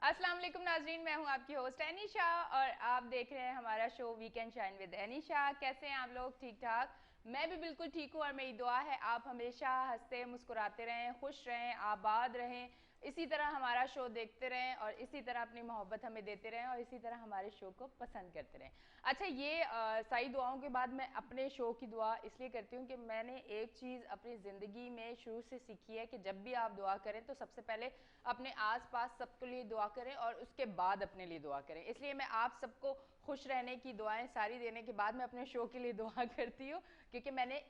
अस्सलाम वालेकुम नाजरीन, मैं हूं आपकी होस्ट एनिशा और आप देख रहे हैं हमारा show weekend shine with Anisha. कैसे हैं आप लोग? ठीक ठाक। मैं भी बिल्कुल ठीक हूं और मेरी दुआ है आप हमेशा हंसते मुस्कुराते रहें, खुश रहें, आबाद रहें, इसी तरह हमारा शो देखते रहें और इसी तरह अपनी मोहब्बत हमें देते रहें और इसी तरह हमारे शो को पसंद करते रहें। अच्छा, ये सारी दुआओं के बाद मैं अपने शो की दुआ इसलिए करती हूँ कि मैंने एक चीज़ अपनी ज़िंदगी में शुरू से सीखी है कि जब भी आप दुआ करें तो सबसे पहले अपने आसपास सबके लिए दुआ करें और उसके बाद अपने लिए दुआ करें। इसलिए मैं आप सबको खुश रहने की दुआएं सारी देने के बाद मैं अपने शो के लिए दुआ करती हूँ, क्योंकि मैंने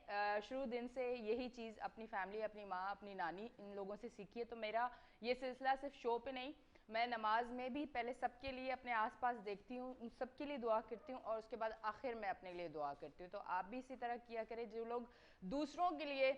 शुरू दिन से यही चीज़ अपनी फैमिली, अपनी माँ, अपनी नानी, इन लोगों से सीखी है। तो मेरा ये सिलसिला सिर्फ शो पे नहीं, मैं नमाज में भी पहले सबके लिए अपने आसपास देखती हूँ, उन सबके लिए दुआ करती हूँ और उसके बाद आखिर में अपने लिए दुआ करती हूँ। तो आप भी इसी तरह किया करें। जो लोग दूसरों के लिए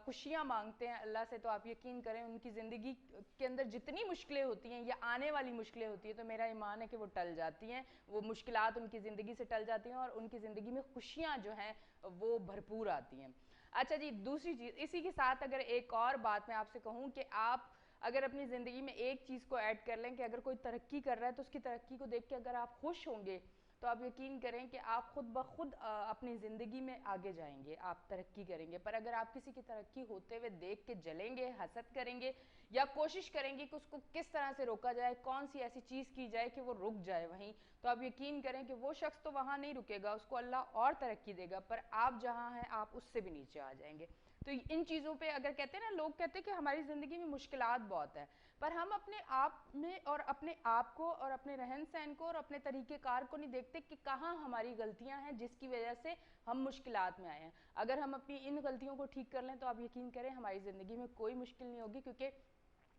खुशियाँ मांगते हैं अल्लाह से, तो आप यकीन करें उनकी ज़िंदगी के अंदर जितनी मुश्किलें होती हैं या आने वाली मुश्किलें होती हैं तो मेरा ईमान है कि वो टल जाती हैं, वो मुश्किलात उनकी ज़िंदगी से टल जाती हैं और उनकी ज़िंदगी में खुशियाँ जो हैं वो भरपूर आती हैं। अच्छा जी, दूसरी चीज़ इसी के साथ अगर एक और बात मैं आपसे कहूँ कि आप अगर अपनी ज़िंदगी में एक चीज़ को ऐड कर लें कि अगर कोई तरक्की कर रहा है तो उसकी तरक्की को देख के अगर आप खुश होंगे तो आप यकीन करें कि आप खुद ब खुद अपनी ज़िंदगी में आगे जाएंगे, आप तरक्की करेंगे। पर अगर आप किसी की तरक्की होते हुए देख के जलेंगे, हसद करेंगे या कोशिश करेंगे कि उसको किस तरह से रोका जाए, कौन सी ऐसी चीज़ की जाए कि वो रुक जाए वहीं, तो आप यकीन करें कि वो शख्स तो वहाँ नहीं रुकेगा, उसको अल्लाह और तरक्की देगा, पर आप जहाँ हैं आप उससे भी नीचे आ जाएंगे। तो इन चीज़ों पे अगर कहते हैं ना, लोग कहते हैं कि हमारी ज़िंदगी में मुश्किलात बहुत है, पर हम अपने आप में और अपने आप को और अपने रहन सहन को और अपने तरीक़ेकार को नहीं देखते कि कहाँ हमारी गलतियाँ हैं जिसकी वजह से हम मुश्किलात में आए हैं। अगर हम अपनी इन गलतियों को ठीक कर लें तो आप यकीन करें हमारी ज़िंदगी में कोई मुश्किल नहीं होगी, क्योंकि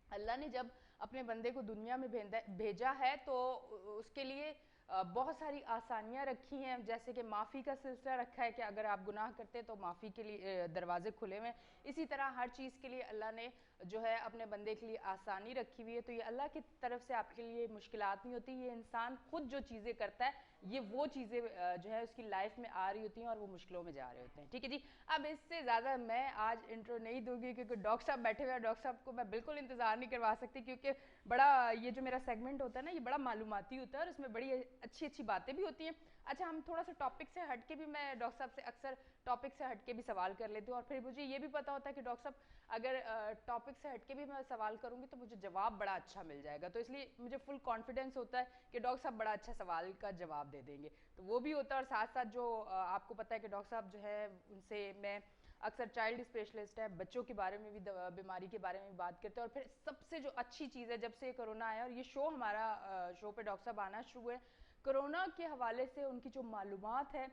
अल्लाह ने जब अपने बंदे को दुनिया में भेजा है तो उसके लिए बहुत सारी आसानियाँ रखी हैं, जैसे कि माफ़ी का सिलसिला रखा है कि अगर आप गुनाह करते हैं तो माफ़ी के लिए दरवाजे खुले हुए हैं। इसी तरह हर चीज़ के लिए अल्लाह ने जो है अपने बंदे के लिए आसानी रखी हुई है। तो ये अल्लाह की तरफ से आपके लिए मुश्किलात नहीं होती, ये इंसान खुद जो चीज़ें करता है ये वो चीज़ें जो है उसकी लाइफ में आ रही होती हैं और वो मुश्किलों में जा रहे होते हैं। ठीक है जी, अब इससे ज़्यादा मैं आज इंट्रो नहीं दूंगी क्योंकि डॉक्टर साहब बैठे हुए हैं। डॉक्टर साहब को मैं बिल्कुल इंतज़ार नहीं करवा सकती, क्योंकि बड़ा ये जो मेरा सेगमेंट होता है ना ये बड़ा मालूमाती होता है और इसमें बड़ी अच्छी अच्छी बातें भी होती हैं। अच्छा, हम थोड़ा सा टॉपिक से हट के भी, मैं डॉक्टर साहब से अक्सर टॉपिक से हट के भी सवाल कर लेती हूँ और फिर मुझे ये भी पता होता है कि डॉक्टर साहब अगर टॉपिक से हट के भी मैं सवाल करूँगी तो मुझे जवाब बड़ा अच्छा मिल जाएगा, तो इसलिए मुझे फुल कॉन्फिडेंस होता है कि डॉक्टर साहब बड़ा अच्छा सवाल का जवाब दे देंगे। तो वो भी होता है और साथ साथ जो आपको पता है कि डॉक्टर साहब जो है उनसे मैं अक्सर चाइल्ड स्पेशलिस्ट है, बच्चों के बारे में भी, बीमारी के बारे में भी बात करते हैं। और फिर सबसे जो अच्छी चीज़ है, जब से कोरोना आया और ये शो हमारा शो पे डॉक्टर साहब आना शुरू है, कोरोना के हवाले से उनकी जो मालूमात है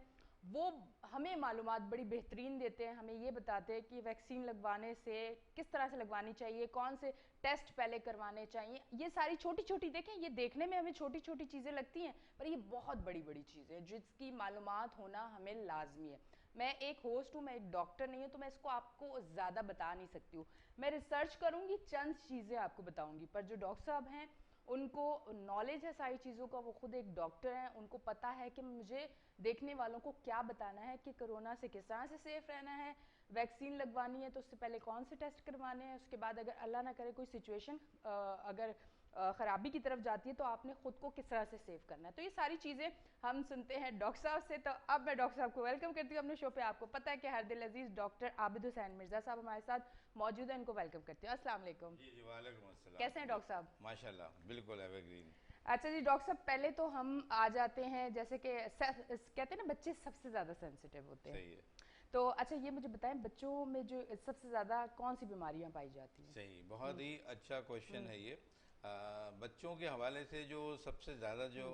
वो हमें मालूमात बड़ी बेहतरीन देते हैं। हमें ये बताते हैं कि वैक्सीन लगवाने से किस तरह से लगवानी चाहिए, कौन से टेस्ट पहले करवाने चाहिए, ये सारी छोटी छोटी, देखें ये देखने में हमें छोटी छोटी चीज़ें लगती हैं पर ये बहुत बड़ी बड़ी चीज़ें हैं जिसकी मालूमात होना हमें लाजमी है। मैं एक होस्ट हूँ, मैं एक डॉक्टर नहीं हूँ, तो मैं इसको आपको ज़्यादा बता नहीं सकती हूँ। मैं रिसर्च करूँगी, चंद चीज़ें आपको बताऊँगी, पर जो डॉक्टर साहब हैं उनको नॉलेज है सारी चीज़ों का, वो खुद एक डॉक्टर हैं, उनको पता है कि मुझे देखने वालों को क्या बताना है कि कोरोना से किस तरह से सेफ रहना है, वैक्सीन लगवानी है तो उससे पहले कौन से टेस्ट करवाने हैं, उसके बाद अगर अल्लाह ना करे कोई सिचुएशन अगर ख़राबी की तरफ जाती है तो आपने ख़ुद को किस तरह से सेव करना है। तो ये सारी चीज़ें हम सुनते हैं डॉक्टर साहब से। तो अब मैं डॉक्टर साहब को वेलकम करती हूँ अपने शो पे। आपको पता है कि हर दिल अजीज़ डॉक्टर आबिद हुसैन मिर्ज़ा साहब हमारे साथ मौजूद हैं, इनको वेलकम करती हूँ। अस्सलाम वालेकुम। जी जी, वालेकुम अस्सलाम। कैसे हैं डॉक्टर साहब? माशाल्लाह, बिल्कुल एवरग्रीन। अच्छा जी डॉक्टर साहब, पहले तो हम आ जाते हैं, जैसे कि कहते हैं ना बच्चे सबसे ज़्यादा सेंसिटिव होते हैं, सही है। तो अच्छा ये मुझे बताएं बच्चों में जो सबसे ज़्यादा कौन सी बीमारियां पाई जाती हैं? सही, बहुत ही अच्छा क्वेश्चन है ये। बच्चों के हवाले से जो सबसे ज़्यादा जो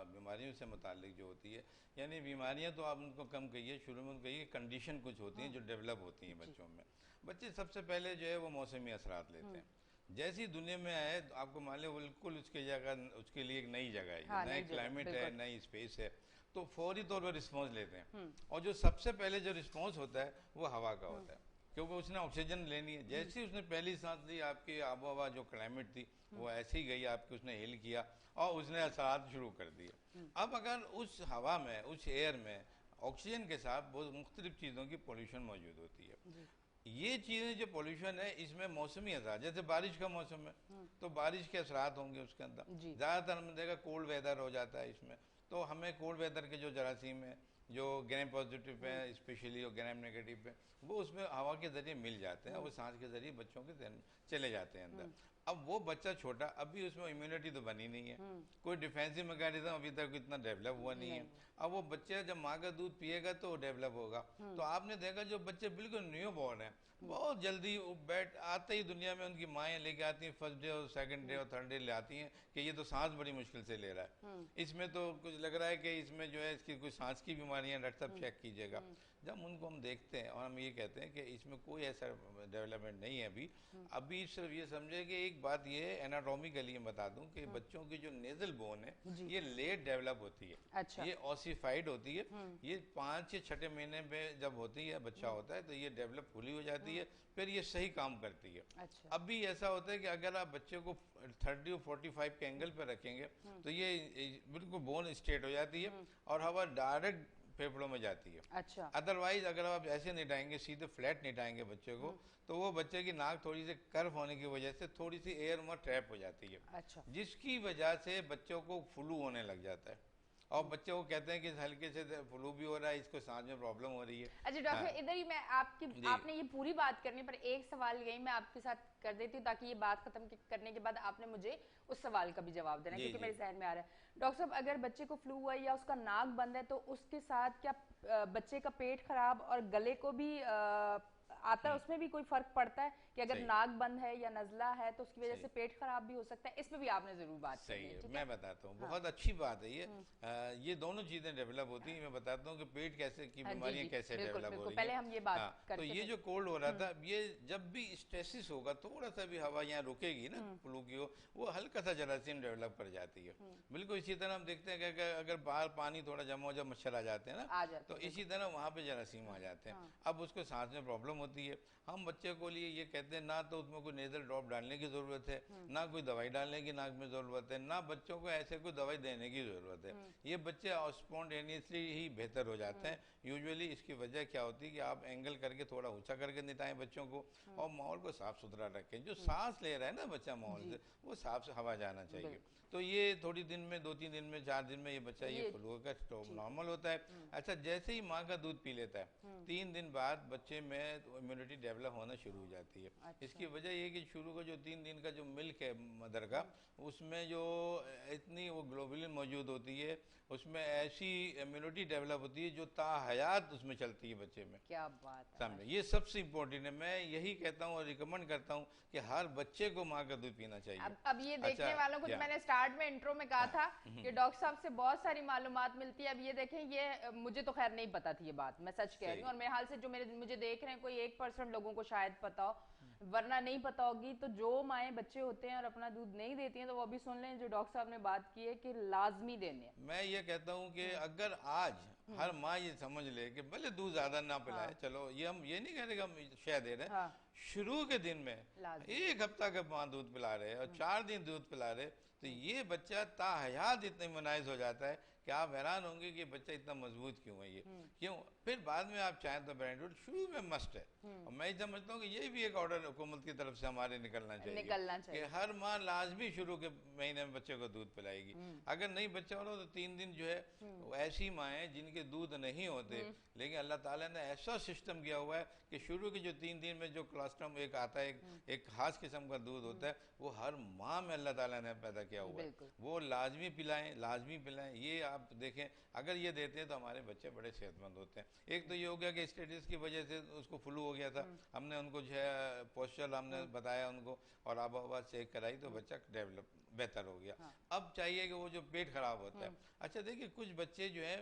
बीमारियों से मुतालिक जो होती है, यानी बीमारियां तो आप उनको कम कहिए, शुरू में उनको कहिए कंडीशन कुछ होती हैं जो डेवलप होती हैं जी। बच्चों में। बच्चे सबसे पहले जो है वो मौसमी असरात लेते हैं। जैसी दुनिया में आए तो आपको मान लो बिल्कुल उसके जगह, उसके लिए एक नई जगह है, हाँ, नए नई जगह क्लाइमेट है, बिल्कुल। नई स्पेस है, तो फौरी तौर पर रिस्पॉन्स लेते हैं। और जो सबसे पहले जो रिस्पॉन्स होता है वो हवा का होता है, क्योंकि उसने ऑक्सीजन लेनी है। जैसे ही उसने पहली सांस ली, आपकी आबो हवा जो क्लाइमेट थी वो ऐसे ही गई, आपकी उसने हिल किया और उसने असरात शुरू कर दिए। अब अगर उस हवा में, उस एयर में ऑक्सीजन के साथ बहुत मुख्तलिफ चीज़ों की पोल्यूशन मौजूद होती है। ये चीजें जो पोल्यूशन है इसमें मौसमी असर, जैसे बारिश का मौसम है तो बारिश के असरात होंगे उसके अंदर। जी। ज्यादातर हमने देखा कोल्ड वेदर हो जाता है इसमें, तो हमें कोल्ड वेदर के जो जरासीम है जो ग्राम पॉजिटिव है स्पेशली और ग्राम नेगेटिव है वो उसमें हवा के जरिए मिल जाते हैं, वो सांस के जरिए बच्चों के चले जाते हैं अंदर। अब वो बच्चा छोटा, अभी उसमें इम्यूनिटी तो बनी नहीं है, कोई डिफेंसिव मैकेनिज्म अभी तक इतना डेवलप हुआ नहीं है। अब वो बच्चे जब माँ का दूध पिएगा तो डेवलप होगा। तो आपने देखा जो बच्चे बिल्कुल न्यू बॉर्न है बहुत जल्दी बैठ आते ही दुनिया में उनकी माएँ लेके आती हैं, फर्स्ट डे और सेकंड डे और थर्ड डे ले आती हैं कि ये तो सांस बड़ी मुश्किल से ले रहा है, इसमें तो कुछ लग रहा है कि इसमें जो है इसकी कोई सांस की बीमारियां, डॉक्टर साहब चेक कीजिएगा। जब उनको हम देखते हैं और हम ये कहते हैं कि इसमें कोई ऐसा डेवलपमेंट नहीं है अभी सिर्फ ये समझे कि एक बात ये एनाटॉमिकली बता दूं कि बच्चों की जो नेजल बोन है ये लेट डेवलप होती है। अच्छा। ये ऑसिफाइड होती है, ये 5 या 6 महीने में जब होती है बच्चा होता है तो ये डेवलप फुली हो जाती है, फिर ये सही काम करती है। अच्छा। अभी ऐसा होता है कि अगर आप बच्चे को 30 और 45 के एंगल पे रखेंगे तो ये बिल्कुल बोन स्ट्रेट हो जाती है और हवा डायरेक्ट फेफड़ों में जाती है। अच्छा। अदरवाइज अगर आप ऐसे निटाएंगे, सीधे फ्लैट निटाएंगे बच्चे को, तो वो बच्चे की नाक थोड़ी सी कर्व होने की वजह से थोड़ी सी एयर में ट्रैप हो जाती है। अच्छा। जिसकी वजह से बच्चों को फ्लू होने लग जाता है और बच्चे को कहते हैं कि हल्के से फ्लू भी हो रहा है, इसको सांस में प्रॉब्लम हो रही है। अच्छा डॉक्टर, हाँ। इधर ही मैं आपने ये पूरी बात करने पर एक सवाल यही मैं आपके साथ कर देती हूँ ताकि ये बात खत्म करने के बाद आपने मुझे उस सवाल का भी जवाब देना, क्योंकि मेरे जहन में आ रहा है। डॉक्टर साहब, अगर बच्चे को फ्लू हुआ या उसका नाक बंद है तो उसके साथ क्या बच्चे का पेट खराब और गले को भी आता है, उसमें भी कोई फर्क पड़ता है कि अगर नाक बंद है या नजला है तो उसकी वजह से पेट खराब भी हो सकता है? इसमें भी आपने जरूर बात सही है, मैं बताता हूँ। बहुत अच्छी बात है ये दोनों चीजें डेवलप होती हैं। मैं बताता हूँ कि पेट कैसे की बीमारियां कैसे डेवलप हो रही है। पहले हम ये बात तो ये जो कोल्ड हो रहा था, ये जब भी स्ट्रेसिस होगा थोड़ा सा भी हवा यहाँ रुकेगी ना फ्लू की वो हल्का सा जरासीम डेवलप कर जाती है। बिल्कुल इसी तरह हम देखते हैं कि अगर बाहर पानी थोड़ा जमा हो, जब मच्छर आ जाते हैं ना, तो इसी तरह वहाँ पे जरासीम आ जाते हैं। अब उसको सांस में प्रॉब्लम होती है। हम बच्चे को लिए ये कहते हैं ना तो उसमें कोई नेजल ड्रॉप डालने की जरूरत है, ना कोई दवाई डालने की नाक में जरूरत है, ना बच्चों को ऐसे कोई दवाई देने की जरूरत है। ये बच्चे स्पॉन्टेनियसली ही बेहतर हो जाते हैं। यूजुअली इसकी वजह क्या होती है कि आप एंगल करके थोड़ा ऊंचा करके निटाएं बच्चों को और माहौल को साफ सुथरा रखें। जो सांस ले रहा है ना बच्चा माहौल से, वो साफ से हवा जाना चाहिए। तो ये थोड़ी दिन में 2-3 दिन में 4 दिन में ये बच्चा ये फ्लू का नॉर्मल होता है। अच्छा, जैसे ही माँ का दूध पी लेता है 3 दिन बाद बच्चे में इम्यूनिटी डेवलप होना शुरू हो जाती है। अच्छा। इसकी वजह ये कि शुरू का जो 3 दिन का जो मिल्क है मदर का, उसमें जो इतनी वो ग्लोबुलिन मौजूद होती है, उसमें ऐसी इम्यूनिटी डेवलप होती है जो ताहयात उसमें चलती है बच्चे में। क्या बात है, समझे? ये सबसे इम्पोर्टेंट है। मैं यही कहता हूँ और रिकमेंड करता हूँ कि हर बच्चे को माँ का दूध पीना चाहिए। अब ये देखने वालों को, जो मैंने स्टार्ट में इंट्रो में कहा था कि डॉक्टर साहब से बहुत सारी मालूमात मिलती है, अब ये देखें, ये मुझे तो खैर नहीं पता थी ये बात, मैं सच कह रही हूँ। और मेरे हाल से जो मुझे देख रहे हैं कोई 1% लोगों को शायद पता हो, वरना नहीं पता होगी। तो जो माएँ बच्चे होते हैं और अपना दूध नहीं देती हैं तो वो अभी सुन लें जो डॉक्टर साहब ने बात की है कि लाजमी देने। मैं ये कहता हूँ कि अगर आज हर माँ ये समझ ले कि भले दूध ज्यादा ना पिलाए, चलो ये हम ये नहीं कह रहे कि हम शय दे रहे हैं, शुरू के दिन में 1 हफ्ता का माँ दूध पिला रहे और 4 दिन दूध पिला रहे, तो ये बच्चा ताहयात इतना इम्यूनाइज हो जाता है कि आप हैरान होंगे कि बच्चा इतना मजबूत क्यों है। ये क्यों? फिर बाद में आप चाहें तो ब्रांड फूड शुरू में मस्ट है। और मैं समझता हूँ कि ये भी एक ऑर्डर हुकूमत की तरफ से हमारे निकलना चाहिए कि हर माँ लाजमी शुरू के महीने में बच्चे को दूध पिलाएगी। अगर नहीं बच्चा हो रहा तो 3 दिन जो है ऐसी माएँ जिनके दूध नहीं होते, लेकिन अल्लाह ताला ने ऐसा सिस्टम किया हुआ है कि शुरू के जो 3 दिन में जो कोलेस्ट्रॉल एक आता है, एक खास किस्म का दूध होता है, वो हर माँ में अल्लाह ताला ने पैदा किया हुआ है। वो लाजमी पिलाएं, लाजमी पिलाएं। ये आप देखें, अगर ये देते हैं तो हमारे बच्चे बड़े सेहतमंद होते हैं। एक तो ये हो गया कि स्टेटस की वजह से उसको फ्लू हो गया था, हमने उनको जो है पोस्चर हमने बताया उनको और आबोहवा चेक कराई तो बच्चा डेवलप बेहतर हो गया। अब चाहिए कि वो जो पेट खराब होता है, अच्छा देखिए कुछ बच्चे जो है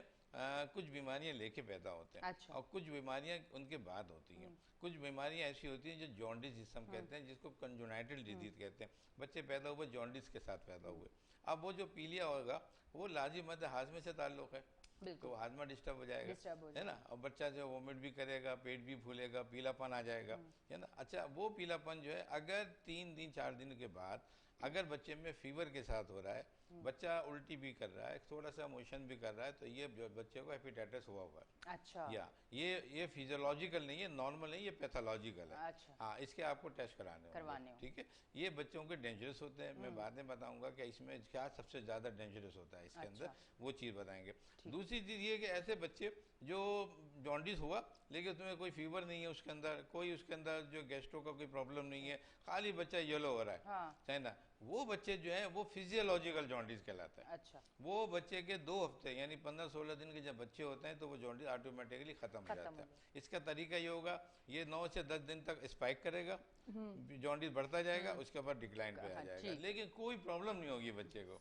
कुछ बीमारियां लेके पैदा होते हैं। अच्छा। और कुछ बीमारियां उनके बाद होती हैं। कुछ बीमारियां ऐसी होती हैं जो जॉन्डिस जिसम कहते हैं, जिसको कंजोनाइटल डिजीज कहते हैं। बच्चे पैदा हुए जॉन्डिस के साथ पैदा हुए। अब वो जो पीलिया होगा वो लाजिमत हाजमे से ताल्लुक है, तो हाजमा डिस्टर्ब हो जाएगा, है ना। और बच्चा जो वोमिट भी करेगा, पेट भी फूलेगा, पीलापन आ जाएगा, है ना। अच्छा, वो पीलापन जो है अगर 3 दिन 4 दिन के बाद अगर बच्चे में फीवर के साथ हो रहा है बच्चा उल्टी भी कर रहा है, थोड़ा सा मोशन भी कर रहा है, तो ये बच्चे को हेपेटाइटिस हुआ हुआ है। अच्छा। या ये फिजियोलॉजिकल नहीं है, नॉर्मल नहीं, ये पैथोलॉजिकल है। अच्छा। हाँ, इसके आपको टेस्ट करवाने होंगे, ठीक है। ये बच्चों के डेंजरस होते हैं, मैं बाद में बताऊंगा कि इसमें क्या सबसे ज़्यादा डेंजरस होता है इसके अंदर, वो चीज़ बताएंगे। दूसरी चीज़ ये कि ऐसे बच्चे जो जॉन्डिस हुआ लेकिन तुम्हें कोई फीवर नहीं है उसके अंदर, कोई उसके अंदर जो गैस्ट्रो का कोई प्रॉब्लम नहीं है, खाली बच्चा येलो हो रहा है, है ना, वो बच्चे जो है वो फिजियोलॉजिकल जॉन्डिस कहलाता है। अच्छा। वो बच्चे के 2 हफ्ते यानी 15-16 दिन के जब बच्चे होते हैं तो वो जॉन्डिस ऑटोमेटिकली खत्म हो जाता है। इसका तरीका ये होगा, ये 9 से 10 दिन तक स्पाइक करेगा, जॉन्डिस बढ़ता जाएगा, उसके बाद डिक्लाइन पे आ जाएगा, लेकिन कोई प्रॉब्लम नहीं होगी बच्चे को,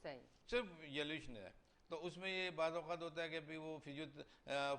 सिर्फ येलोइश है। तो उसमें ये बाद औक़ात होता है कि भाई वो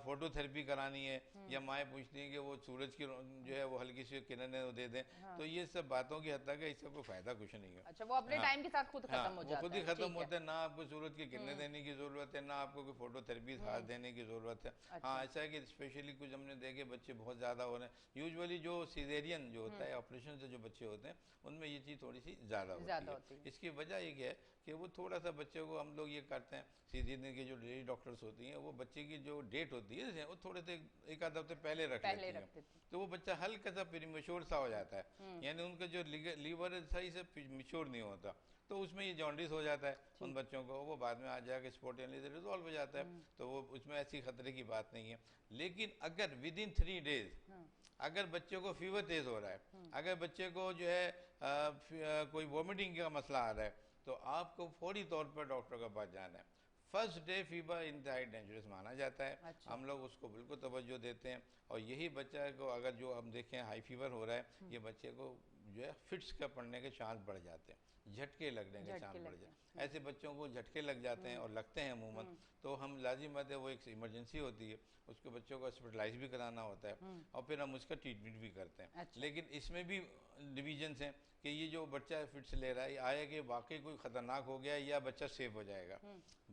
फोटोथेरेपी करानी है, या माएँ पूछती हैं कि वो सूरज की जो है वो हल्की सी किरणें वो दे दें। तो ये सब बातों की हद तक है, इससे कोई फायदा कुछ नहीं है। अच्छा, वो अपने टाइम के साथ खुद खत्म हो जाता है, खुद ही खत्म होता है, ना आपको सूरज की किरणें देने की जरूरत है, ना आपको कोई फोटोथेरेपी खास देने की जरूरत है। हाँ, ऐसा है कि स्पेशली कुछ हमने देखे बच्चे बहुत ज्यादा हो रहे हैं, यूजुअली जो सीजेरियन जो होता है, ऑपरेशन से जो बच्चे होते हैं उनमें ये चीज थोड़ी सी ज्यादा होती है। इसकी वजह एक है कि वो थोड़ा सा बच्चे को हम लोग ये करते हैं, सीजेरियन की जो लेडी डॉक्टर्स होती हैं वो बच्चे की जो डेट होती है वो थोड़े से एक आध हफ्ते पहले रख लेती हैं, तो वो बच्चा हल्का सा प्रीमेच्योर सा हो जाता है, यानी उनका जो लीवर सही से मैच्योर नहीं होता, तो उसमें ये जॉन्डिस हो जाता है उन बच्चों को, वो बाद में आ जाकर स्पॉटेनियसली रिजॉल्व हो जाता है, तो वो उसमें ऐसी खतरे की बात नहीं है। लेकिन अगर विद इन 3 डेज अगर बच्चे को फीवर तेज हो रहा है, अगर बच्चे को जो है कोई वॉमिटिंग का मसला आ रहा है, तो आपको फौरी तौर पर डॉक्टर के पास जाना है। फर्स्ट डे फीवर इंतहाई डेंजरस माना जाता है। अच्छा। हम लोग उसको बिल्कुल तवज्जो देते हैं, और यही बच्चा को अगर जो हम देखें हाई फीवर हो रहा है, ये बच्चे को जो है फिट्स का पड़ने के चांस बढ़ जाते हैं, झटके लगने के चांस बढ़ जाते हैं। ऐसे बच्चों को झटके लग जाते हैं और लगते हैं अमूमन, तो हम लाजिम बात है वो एक इमरजेंसी होती है, उसके बच्चों को हॉस्पिटलाइज भी कराना होता है, और फिर हम उसका ट्रीटमेंट भी करते हैं। अच्छा। लेकिन इसमें भी डिवीजन्स हैं कि ये जो बच्चा फिट्स ले रहा है आया कि वाकई कोई खतरनाक हो गया है या बच्चा सेफ हो जाएगा।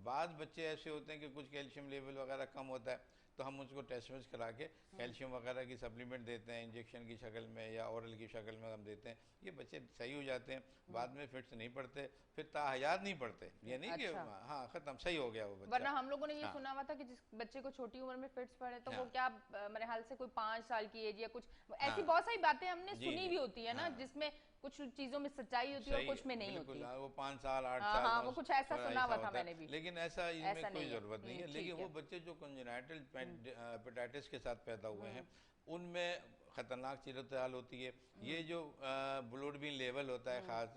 बाद बच्चे ऐसे होते हैं कि कुछ कैल्शियम लेवल वगैरह कम होता है, तो हम उसको टेस्ट वेस्ट करा के कैल्शियम वगैरह की सप्लीमेंट देते हैं, इंजेक्शन की शक्ल में या ओरल की शक्ल में हम देते हैं, ये बच्चे सही हो जाते हैं, बाद में फिट्स नहीं पड़ते, फिर ताहयात नहीं पड़ते, ये नहीं कि हाँ खत्म सही हो गया वो बच्चा। वरना हम लोगों ने ये सुना हुआ था कि जिस बच्चे को छोटी उम्र में फिट्स पड़े तो वो क्या मेरे हाल से कोई 5 साल की एज या कुछ ऐसी बहुत सारी बातें हमने सुनी भी होती है ना, जिसमें कुछ चीजों में सच्चाई होती है और कुछ में नहीं होती। वो 5 साल 8 साल हाँ, वो कुछ ऐसा सुना हुआ था मैंने भी, लेकिन ऐसा इसमें कोई जरूरत नहीं है। लेकिन वो बच्चे जो कंजेनाइटल हेपेटाइटिस के साथ पैदा हुए हैं उनमें खतरनाक सूरत हाल होती है। ये जो बिलिरुबिन लेवल होता है खास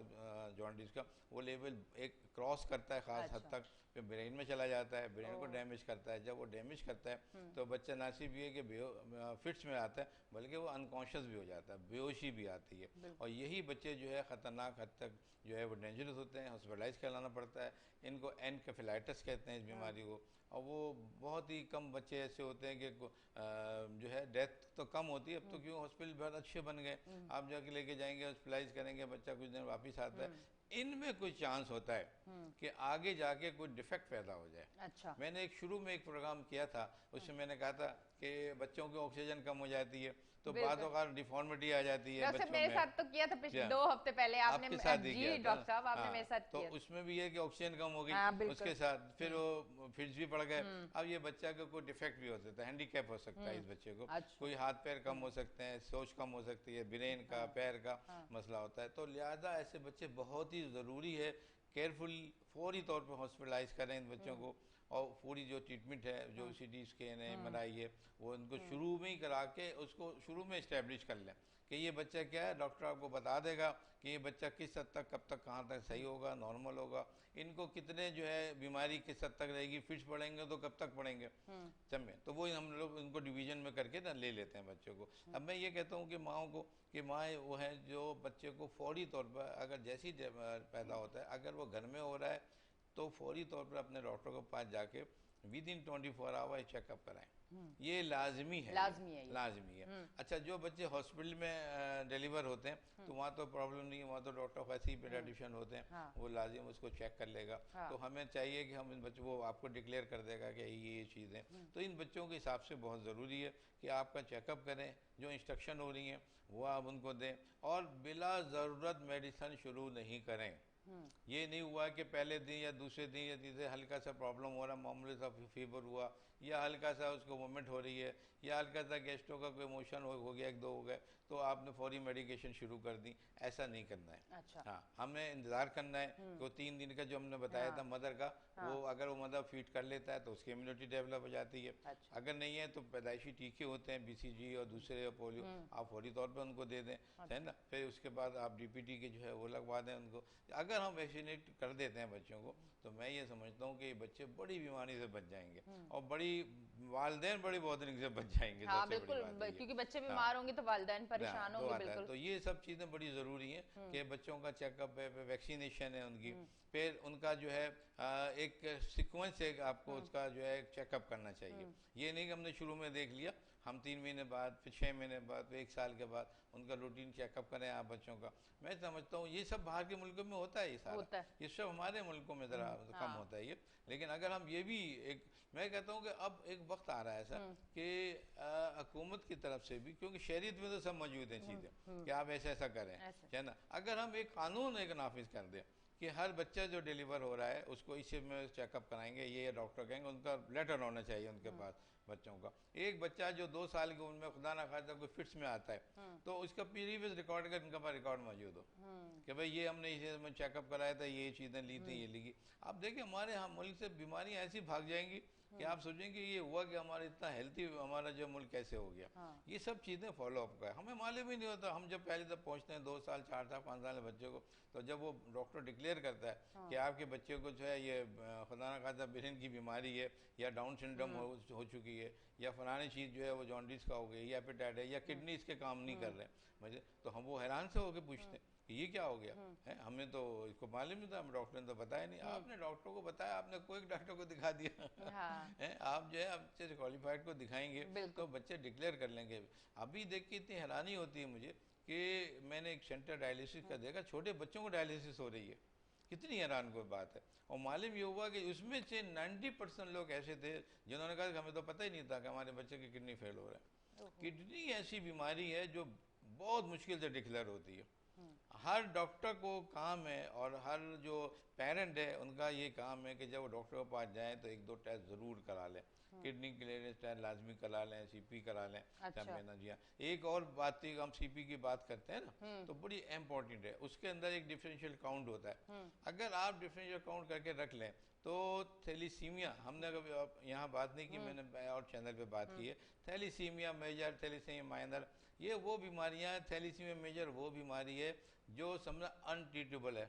जॉन्डिस का, वो लेवल एक क्रॉस करता है खास हद तक, फिर ब्रेन में चला जाता है, ब्रेन को डैमेज करता है। जब वो डैमेज करता है तो बच्चा ना सिर्फ ये कि फिट्स में आता है, बल्कि वो अनकॉन्शियस भी हो जाता है, बेहोशी भी आती है। और यही बच्चे जो है खतरनाक हद तक जो है वो डेंजरस होते हैं, हॉस्पिटलाइज कराना पड़ता है। इनको एनकेफेलाइटिस कहते हैं इस बीमारी को, और वो बहुत ही कम बच्चे ऐसे होते हैं कि जो है डेथ तो कम होती है, अब तो क्यों हॉस्पिटल बहुत अच्छे बन गए, आप जाके लेके जाएंगे हॉस्पिटलाइज करेंगे, बच्चा कुछ दिन वापस आता है। इनमें कोई चांस होता है कि आगे जाके कोई डिफेक्ट पैदा हो जाए। अच्छा। मैंने शुरू में एक प्रोग्राम किया था, उसमें मैंने कहा था कि बच्चों की ऑक्सीजन कम हो जाती है तो बाद में डिफॉर्मिटी आ जाती है बच्चों में। मेरे साथ तो किया था पिछले 2 हफ्ते पहले आपने जी डॉक्टर साहब आपने मेरे साथ किया। तो उसमें भी है कि ऑक्सीजन कम हो गई, उसके साथ फिर वो फिट्स भी पड़ गए। अब ये बच्चा का कोई डिफेक्ट भी हो सकता है, हैंडीकैप हो सकता है इस बच्चे को, कोई हाथ पैर कम हो सकते हैं, सोच कम हो सकती है, ब्रेन का पैर का मसला होता है। तो लिहाजा ऐसे बच्चे बहुत ही ज़रूरी है केयरफुल फौरी तौर पर हॉस्पिटलाइज करें इन बच्चों को, और पूरी जो ट्रीटमेंट है जो CT स्कैन है MRI है वो इनको शुरू में ही करा के उसको शुरू में इस्टेब्लिश कर लें कि ये बच्चा क्या है। डॉक्टर आपको बता देगा कि ये बच्चा किस हद तक कब तक कहाँ तक सही होगा, नॉर्मल होगा, इनको कितने जो है बीमारी किस हद तक रहेगी, फिट्स पड़ेंगे तो कब तक पड़ेंगे सब में। तो वो हम लोग इनको डिवीजन में करके ना ले लेते हैं बच्चों को। अब मैं ये कहता हूँ कि माओ को कि माएँ वो हैं जो बच्चे को फौरी तौर पर अगर जैसी पैदा होता है अगर वो घर में हो रहा है तो फौरी तौर पर अपने डॉक्टर के पास जाके विद इन 24 आवर चेकअप कराएं, ये लाजमी है, लाजमी है। अच्छा, जो बच्चे हॉस्पिटल में डिलीवर होते हैं तो वहाँ तो प्रॉब्लम नहीं है, वहाँ तो डॉक्टर वैसे ही पेडियाट्रिशियन होते हैं, वो लाजिम उसको चेक कर लेगा। तो हमें चाहिए कि हम इन बच्चों को आपको डिक्लेयर कर देगा कि ये चीज़ें, तो इन बच्चों के हिसाब से बहुत ज़रूरी है कि आपका चेकअप करें, जो इंस्ट्रक्शन हो रही हैं वो आप उनको दें, और बिला ज़रूरत मेडिसिन शुरू नहीं करें। ये नहीं हुआ कि पहले दिन या दूसरे दिन या तीसरे हल्का सा प्रॉब्लम हो रहा, मामूली सा फीवर हुआ, या हल्का सा उसको मूवमेंट हो रही है, या हल्का सा गैस्ट्रो का कोई मोशन हो गया, एक दो हो गए, तो आपने फौरी मेडिकेशन शुरू कर दी। ऐसा नहीं करना है। अच्छा। हाँ, हमें इंतज़ार करना है कि वो 3 दिन का जो हमने बताया था मदर का, वो अगर वो मदर फीड कर लेता है तो उसकी इम्यूनिटी डेवलप हो जाती है। अच्छा। अगर नहीं है तो पैदाइशी टीके होते हैं, BCG और दूसरे पोलियो, आप फौरी तौर पर उनको दे दें, है ना। फिर उसके बाद आप DPT के जो है वो लगवा दें उनको। अगर हम वैक्सीनेट कर देते हैं बच्चों को, तो मैं ये समझता हूँ कि ये बच्चे बड़ी बीमारी से बच जाएंगे, और बड़ी वालिदैन बड़ी बौद्धिक से बच जाएंगे। हाँ सबसे बिल्कुल, बड़ी बात क्योंकि बच्चे बीमार होंगे तो वालिदैन परेशान तो होंगे। आता है। बिल्कुल। तो ये सब चीज़ें बड़ी ज़रूरी हैं कि बच्चों का चेकअप है, वैक्सीनेशन है उनकी, फिर उनका जो है एक सीक्वेंस है, आपको उसका जो है चेकअप करना चाहिए। ये नहीं कि हमने शुरू में देख लिया, हम 3 महीने बाद, फिर 6 महीने बाद, फिर 1 साल के बाद उनका रूटीन चेकअप करें आप बच्चों का। मैं समझता हूँ ये सब बाहर के मुल्कों में होता है, ये सारा ये सब हमारे मुल्कों में ज़रा कम होता है ये। लेकिन अगर हम ये भी एक, मैं कहता हूँ कि अब एक वक्त आ रहा है ऐसा कि हुकूमत की तरफ से भी, क्योंकि शरीयत में तो सब मौजूद हैं चीज़ें कि आप ऐसा ऐसा करें, है ना। अगर हम एक कानून एक नाफिज कर दें कि हर बच्चा जो डिलीवर हो रहा है उसको इसी में चेकअप कराएंगे, ये डॉक्टर कहेंगे, उनका लेटर होना चाहिए उनके पास बच्चों का। एक बच्चा जो 2 साल की उम्र में खुदा ना खास्ता कोई फिट्स में आता है, तो उसका प्रीवियस रिकॉर्ड का इनका पास रिकॉर्ड मौजूद हो कि भाई ये हमने इसे में चेकअप कराया था, ये चीज़ें ली थी, ये ली। आप देखिए हमारे यहाँ मुल्क से बीमारियाँ ऐसी भाग जाएंगी कि आप सोचेंगे ये हुआ कि हमारा इतना हेल्थी हमारा जो मुल्क कैसे हो गया। ये सब चीज़ें फॉलो अप का है, हमें मालूम ही नहीं होता। हम जब पहले तक पहुँचते हैं 2 साल 4 साल 5 साल के बच्चे को, तो जब वो डॉक्टर डिक्लेयर करता है कि आपके बच्चे को जो है ये खुदा ना खास्ता ब्रेन की बीमारी है, या डाउन सिंड्रोम हो चुकी है, या फलानी चीज़ जो है वो जॉन्डिस का हो गई, या एपेटाइट है, या किडनी इसके काम नहीं कर रहे मुझे, तो हम वो हैरान से होकर पूछते हैं कि ये क्या हो गया है, हमें तो इसको मालूम नहीं था, हम डॉक्टर ने तो बताया नहीं। आपने डॉक्टर को बताया, आपने कोई डॉक्टर को दिखा दिया है। आप जो है अच्छे से क्वालिफाइड को दिखाएंगे तो बच्चे डिक्लेयर कर लेंगे। अभी देख के इतनी हैरानी होती है मुझे कि मैंने एक सेंटर डायलिसिस का देखा, छोटे बच्चों को डायलिसिस हो रही है, कितनी हैरान कोई बात है। और मालूम ये हुआ कि उसमें से 90% लोग ऐसे थे जिन्होंने कहा कि हमें तो पता ही नहीं था कि हमारे बच्चे की किडनी फेल हो रहा है। किडनी ऐसी बीमारी है जो बहुत मुश्किल से डिक्लेयर होती है। हर डॉक्टर को काम है, और हर जो पेरेंट है उनका ये काम है कि जब वो डॉक्टर के पास जाएं तो 1-2 टेस्ट ज़रूर करा लें। किडनी क्लियरेंस टेस्ट लाजमी करा लें, CP करा लें। अच्छा। जी हाँ, एक और बात थी, हम CP की बात करते हैं ना, तो बड़ी इम्पोर्टेंट है, उसके अंदर एक डिफरेंशियल काउंट होता है। अगर आप डिफरेंशियल काउंट करके रख लें तो थैलीसीमिया, हमने कभी यहाँ बात नहीं की, मैंने और चैनल पे बात की है, थैलीसीमिया मेजर, थैलीसीमिया माइनर, ये वो बीमारियां हैं। थैलीसीमिया मेजर वो बीमारी है जो समझना अनट्रीटेबल है।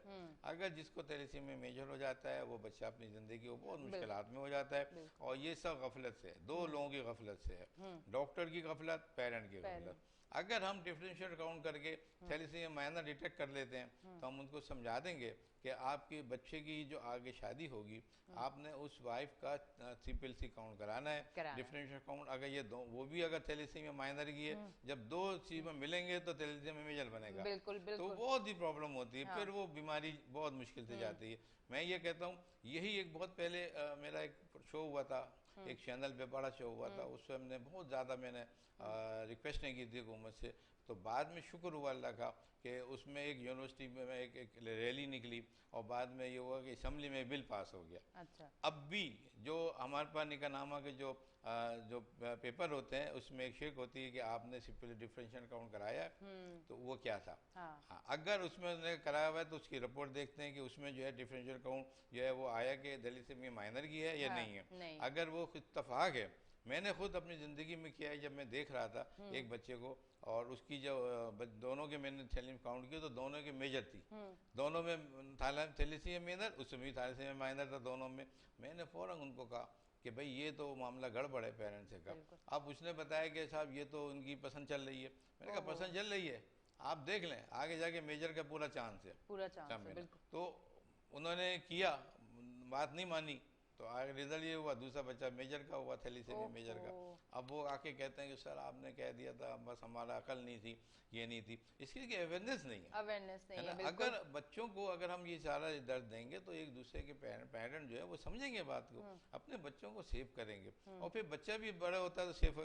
अगर जिसको थैलीसीमिया मेजर हो जाता है वो बच्चा अपनी ज़िंदगी को बहुत मुश्किलात में हो जाता है, और ये सब गफलत से है, 2 लोगों की गफलत से है, डॉक्टर की गफलत, पेरेंट की गफलत। अगर हम डिफरेंशियल काउंट करके थैलीसीमिया माइनर डिटेक्ट कर लेते हैं तो हम उनको समझा देंगे कि आपके बच्चे की जो आगे शादी होगी, आपने उस वाइफ का CPLC काउंट कराना है, डिफरेंशियल काउंट। अगर ये दो, वो भी अगर थैलीसीमिया माइनर की है, जब 2 चीज़ें मिलेंगे तो थैलीसीमिया मेजर बनेगा। बिल्कुल, बिल्कुल। तो बहुत ही प्रॉब्लम होती है, फिर वो बीमारी बहुत मुश्किल से जाती है। मैं ये कहता हूँ, यही एक बहुत पहले मेरा एक शो हुआ था, एक चैनल पे बड़ा शो हुआ था, उससे हमने बहुत ज़्यादा मैंने रिक्वेस्ट नहीं की थी हुकूमत से। तो बाद में शुक्र हुआ अल्लाह का कि उसमें एक यूनिवर्सिटी में एक रैली निकली, और बाद में ये हुआ कि असम्बली में बिल पास हो गया। अच्छा। अब भी जो हमारे पास निकाहनामा के जो पेपर होते हैं उसमें एक शेक होती है कि आपने सिर्फ डिफरेंशियल काउंट कराया, तो वो क्या था। हाँ, अगर उसमें उन्होंने कराया हुआ है तो उसकी रिपोर्ट देखते हैं कि उसमें जो है डिफरेंशियल काउंट जो है वो आया कि थैलीसीमिया माइनर की है या नहीं है। अगर वो इत्तफाक है, मैंने खुद अपनी ज़िंदगी में किया है, जब मैं देख रहा था एक बच्चे को, और उसकी जो दोनों के मैंने थैलीसीमिया काउंट किया तो दोनों के मेजर थी, दोनों में थैलीसीमिया मेजर, उसमें भी थैलीसीमिया माइनर था दोनों में। मैंने फ़ौरन उनको कहा कि भाई ये तो मामला गड़बड़ है पेरेंट्स से का। अब उसने बताया कि साहब ये तो उनकी पसंद चल रही है। मैंने कहा पसंद चल रही है, आप देख लें, आगे जाके मेजर का पूरा चांस है, पूरा चांस है। तो उन्होंने किया, बात नहीं मानी, तो आगे रिजल्ट ये हुआ, दूसरा बच्चा मेजर का हुआ, थैलीसीमिया मेजर का। अब वो आके कहते हैं कि सर आपने कह दिया था, बस हमारा अकल नहीं थी, ये नहीं थी। इसकी की अवेयरनेस नहीं है, अवेयरनेस नहीं है, अगर बच्चों को अगर हम ये सारा दर्द देंगे तो एक दूसरे के पेरेंट जो है वो समझेंगे बात को, अपने बच्चों को सेव करेंगे, और फिर बच्चा भी बड़ा होता है तो सेफ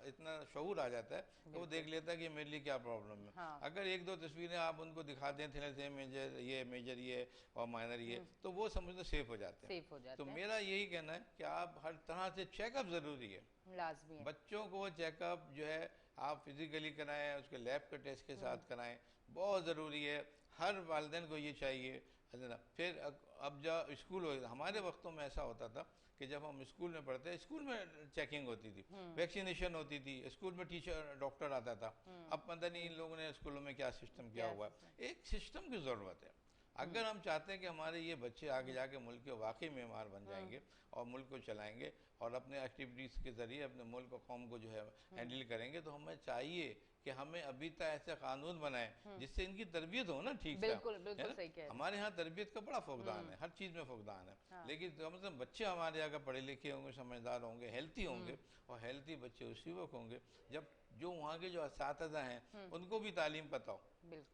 इतना शऊर आ जाता है तो वो देख लेता है कि मेरे लिए क्या प्रॉब्लम है। हाँ। अगर एक दो तस्वीरें आप उनको दिखा दें, थैलेसीमिया मेजर ये और माइनर ये, तो वो समझते सेफ हो जाते हैं। तो मेरा यही कहना है कि आप हर तरह से चेकअप जरूरी है, लाजमी है। बच्चों को चेकअप जो है आप फिजिकली कराएं, उसके लैब के टेस्ट के साथ कराएं, बहुत ज़रूरी है, हर वालिदैन को ये चाहिए, है ना। फिर अब जब स्कूल हो, हमारे वक्तों में ऐसा होता था कि जब हम स्कूल में पढ़ते, स्कूल में चेकिंग होती थी, वैक्सीनेशन होती थी, स्कूल में टीचर डॉक्टर आता था। अब पता नहीं इन लोगों ने स्कूलों में क्या सिस्टम किया हुआ है। एक सिस्टम की ज़रूरत है। अगर हम चाहते हैं कि हमारे ये बच्चे आगे जाके मुल्क के वाकई मेहमान बन जाएंगे और मुल्क को चलाएंगे और अपने एक्टिविटीज़ के ज़रिए अपने मुल्क और कौम को जो है हैंडल करेंगे, तो हमें चाहिए कि हमें अभी तक ऐसा कानून बनाए जिससे इनकी तरबियत हो ना ठीक से। बिल्कुल बिल्कुल सही कह रहे हैं। हमारे यहाँ तरबियत का बड़ा फुकदान है, हर चीज़ में फुकदान है। हाँ। लेकिन मतलब बच्चे हमारे यहाँ पढ़े लिखे होंगे, समझदार होंगे, हेल्थी होंगे, और हेल्थी बच्चे उसी वक्त होंगे जब जो वहाँ के जो असातिज़ा हैं उनको भी तालीम पता हो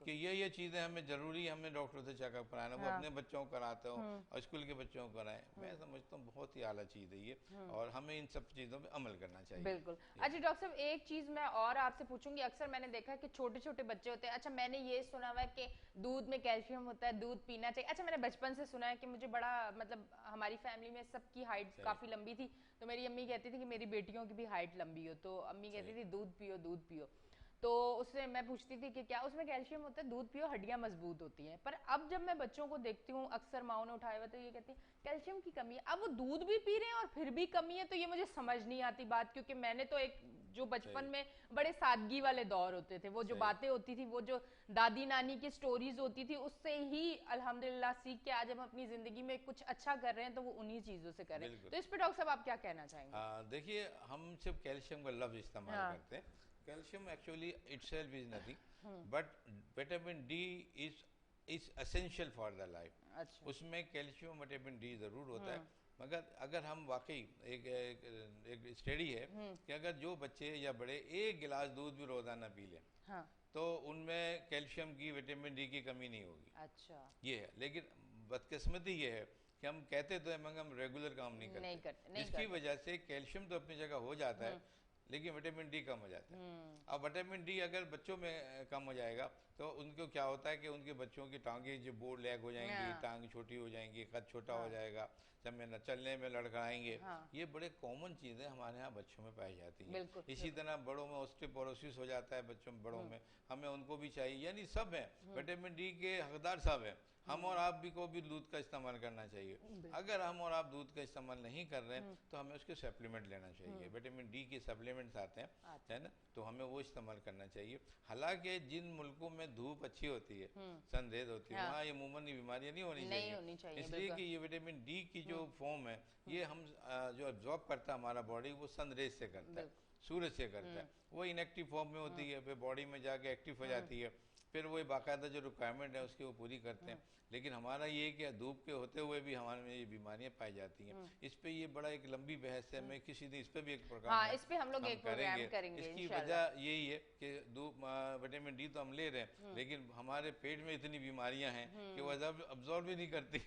कि ये चीज़ें हमें ज़रूरी है, हमें डॉक्टर से चेकअप कराना। वो अपने बच्चों को कराते हो और स्कूल के बच्चों को कराएं। मैं समझता हूँ बहुत ही आला चीज़ है ये, और हमें इन सब चीज़ों पे अमल करना चाहिए। बिल्कुल। अच्छा डॉक्टर साहब, एक चीज़ मैं और आपसे पूछूंगी, अक्सर मैंने देखा है कि छोटे छोटे बच्चे होते हैं, अच्छा मैंने ये सुना हुआ है कि दूध में कैल्शियम होता है, दूध पीना चाहिए। अच्छा मैंने बचपन से सुना है कि मुझे बड़ा मतलब हमारी फैमिली में सबकी हाइट काफ़ी लंबी थी, तो मेरी अम्मी कहती थी कि मेरी बेटियों की भी हाइट लंबी हो, तो अम्मी कहती थी दूध पियो दूध पियो। तो उससे मैं पूछती थी कि क्या उसमें कैल्शियम होता है, दूध पियो हड्डियां मजबूत होती हैं। पर अब जब मैं बच्चों को देखती हूँ, अक्सर माओ ने उठाया हुआ तो ये कहती है कैल्शियम की कमी है। अब वो दूध भी पी रहे हैं और फिर भी कमी है, तो ये मुझे समझ नहीं आती बात, क्योंकि मैंने तो एक जो बचपन में बड़े सादगी वाले दौर होते थे, वो जो बातें होती थी, वो जो दादी नानी की स्टोरीज होती थी, उससे ही अल्हम्दुलिल्लाह सीख के आज हम अपनी जिंदगी में कुछ अच्छा कर रहे हैं, तो वो उन्हीं चीजों से कर रहे हैं। तो इस पे डॉक्टर साहब आप क्या कहना चाहेंगे? देखिए, हम सिर्फ कैल्शियम का लफ्ज इस्तेमाल करते हैं। Calcium actually itself is nothing, but vitamin D is essential for the life. अच्छा। उसमें कैल्शियम विटामिन डी जरूर होता है, मगर अगर हम वाकई एक स्टडी है कि अगर जो बच्चे या बड़े एक गिलास दूध भी रोजाना पी लें, हाँ, तो उनमें कैल्शियम की विटामिन डी की कमी नहीं होगी। अच्छा, ये है। लेकिन बदकिस्मती ये है कि हम कहते तो है मगर हम रेगुलर काम नहीं करते, जिसकी वजह से कैल्शियम तो अपनी जगह हो जाता है लेकिन विटामिन डी कम हो जाता है। अब विटामिन डी अगर बच्चों में कम हो जाएगा तो उनको क्या होता है कि उनके बच्चों की टांगे जो बोर्ड लैग हो जाएंगी, टांग छोटी हो जाएंगी, कद छोटा हो जाएगा, जब में न चलने में लड़खड़ाएंगे। ये बड़े कॉमन चीज़ें हमारे यहाँ बच्चों में पाई जाती हैं। इसी तरह बड़ों में ऑस्टियोपोरोसिस हो जाता है बच्चों में, बड़ों में, हमें उनको भी चाहिए। यानी सब है विटामिन डी के हकदार सब है। हम और आप भी को भी दूध का इस्तेमाल करना चाहिए। अगर हम और आप दूध का इस्तेमाल नहीं कर रहे हैं तो हमें उसके सप्लीमेंट लेना चाहिए। विटामिन डी के सप्लीमेंट्स आते हैं, है ना, तो हमें वो इस्तेमाल करना चाहिए। हालांकि जिन मुल्कों में धूप अच्छी होती है, सनरेज होती है, वहाँ ये अमूमन बीमारियां नहीं होनी चाहिए। इसलिए कि ये विटामिन डी की जो फॉर्म है, ये हम जो एब्जॉर्ब करता है हमारा बॉडी, वो सनरेज से करता है, सूरज से करता है। वो इनएक्टिव फॉर्म में होती है, फिर बॉडी में जाके एक्टिव हो जाती है, फिर वो बाकायदा जो रिक्वायरमेंट है उसकी वो पूरी करते हैं। लेकिन हमारा ये कि धूप के होते हुए भी हमारे में ये बीमारियां पाई जाती हैं। इस पे ये बड़ा एक लंबी बहस है, मैं किसी दिन इस पे भी एक प्रोग्राम इस पे हम लोग एक प्रोग्राम करेंगे। इसकी वजह यही है कि धूप विटामिन डी तो हम ले रहे हैं लेकिन हमारे पेट में इतनी बीमारियां हैं कि वो अब्जॉर्ब भी नहीं करती,